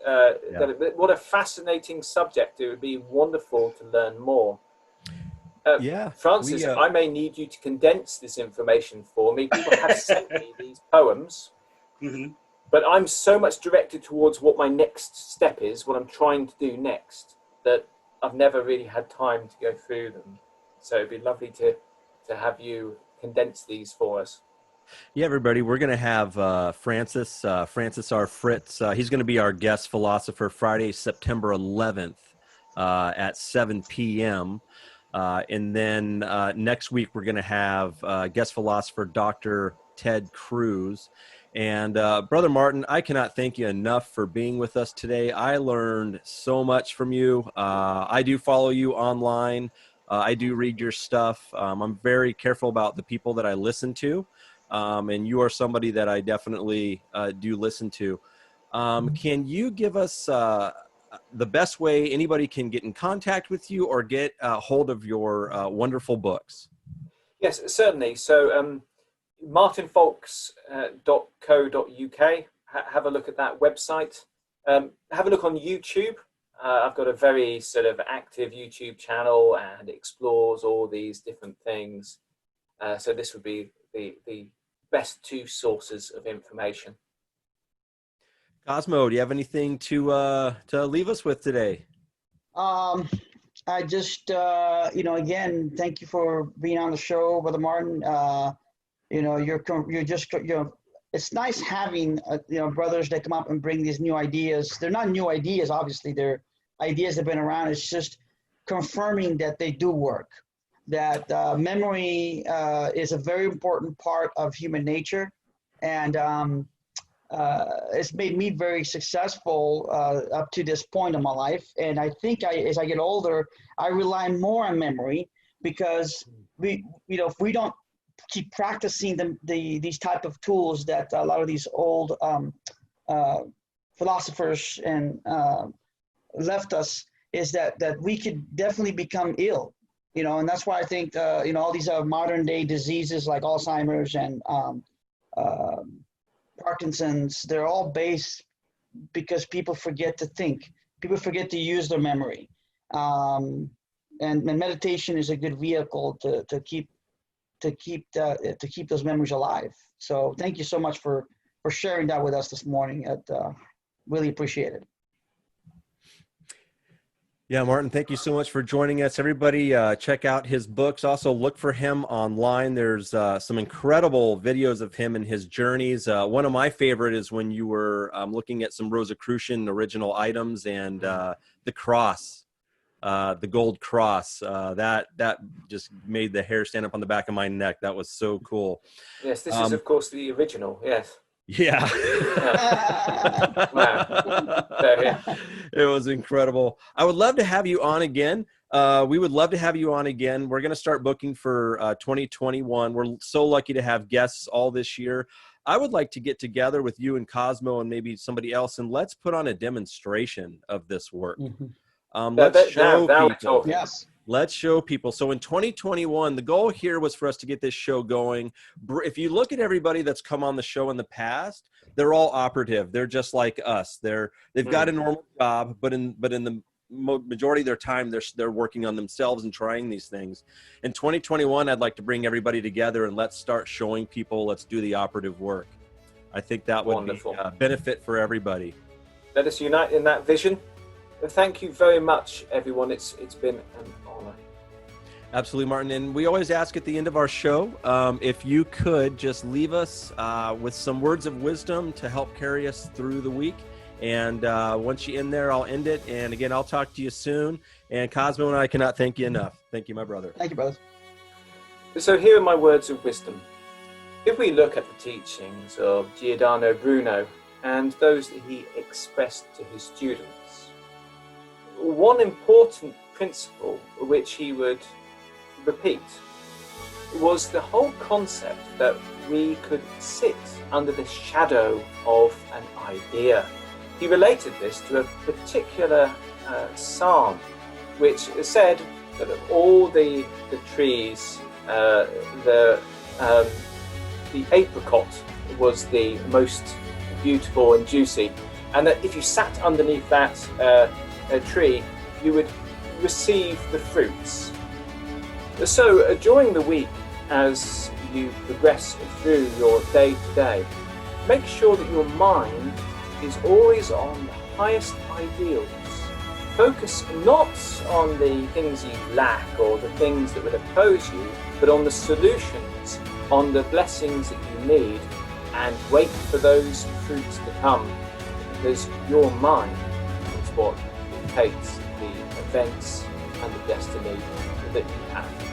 what a fascinating subject. It would be wonderful to learn more. Francis, I may need you to condense this information for me. People have sent me these poems, but I'm so much directed towards what my next step is, what I'm trying to do next, that I've never really had time to go through them. So it'd be lovely to have you condense these for us. Yeah, everybody, we're going to have Francis R. Fritz. He's going to be our guest philosopher Friday, September 11th at 7 p.m. And then next week, we're going to have guest philosopher Dr. Ted Cruz. And Brother Martin, I cannot thank you enough for being with us today. I learned so much from you. I do follow you online. I do read your stuff. I'm very careful about the people that I listen to. And you are somebody that I definitely do listen to. Can you give us the best way anybody can get in contact with you or get a hold of your wonderful books? Yes, certainly. So martinfaulks.co.uk. Have a look at that website. Have a look on YouTube. I've got a very sort of active YouTube channel and explores all these different things. So this would be the best two sources of information. Cosmo, do you have anything to leave us with today? I just, again, thank you for being on the show, Brother Martin. It's nice having, brothers that come up and bring these new ideas. They're not new ideas, obviously. They're ideas that have been around. It's just confirming that they do work, that memory is a very important part of human nature. And it's made me very successful up to this point in my life. And I think as I get older, I rely more on memory because if we don't keep practicing these type of tools that a lot of these old philosophers and left us, is that we could definitely become ill, and that's why I think all these modern day diseases like Alzheimer's and Parkinson's, they're all based because people forget to think. People forget to use their memory. And meditation is a good vehicle to keep those memories alive. So thank you so much for sharing that with us this morning. Really appreciate it. Yeah, Martin, thank you so much for joining us. Everybody, check out his books. Also, look for him online. There's some incredible videos of him and his journeys. One of my favorite is when you were looking at some Rosicrucian original items and the cross, the gold cross. That just made the hair stand up on the back of my neck. That was so cool. Yes, this is, of course, the original. Yes. Yeah. Wow. So, yeah. It was incredible. I would love to have you on again. We would love to have you on again. We're going to start booking for 2021. We're so lucky to have guests all this year. I would like to get together with you and Cosmo and maybe somebody else, and let's put on a demonstration of this work. Let's show now we're people. talking. Yes. Let's show people. So in 2021, the goal here was for us to get this show going. If you look at everybody that's come on the show in the past, they're all operative. They're just like us. They've got a normal job, but in the majority of their time, they're working on themselves and trying these things. In 2021, I'd like to bring everybody together and let's start showing people. Let's do the operative work. I think that would Wonderful. be a benefit for everybody. Let us unite in that vision. And thank you very much, everyone. It's been an honor. Absolutely, Martin. And we always ask at the end of our show, if you could just leave us with some words of wisdom to help carry us through the week. And once you end there, I'll end it. And again, I'll talk to you soon. And Cosmo and I cannot thank you enough. Thank you, my brother. Thank you, brother. So here are my words of wisdom. If we look at the teachings of Giordano Bruno and those that he expressed to his students, one important principle which he would repeat was the whole concept that we could sit under the shadow of an idea. He related this to a particular psalm which said that of all the trees, the apricot was the most beautiful and juicy, and that if you sat underneath that tree, you would receive the fruits. So during the week, as you progress through your day-to-day, make sure that your mind is always on the highest ideals. Focus not on the things you lack or the things that would oppose you, but on the solutions, on the blessings that you need, and wait for those fruits to come, because your mind is what dictates the events and the destiny that you have.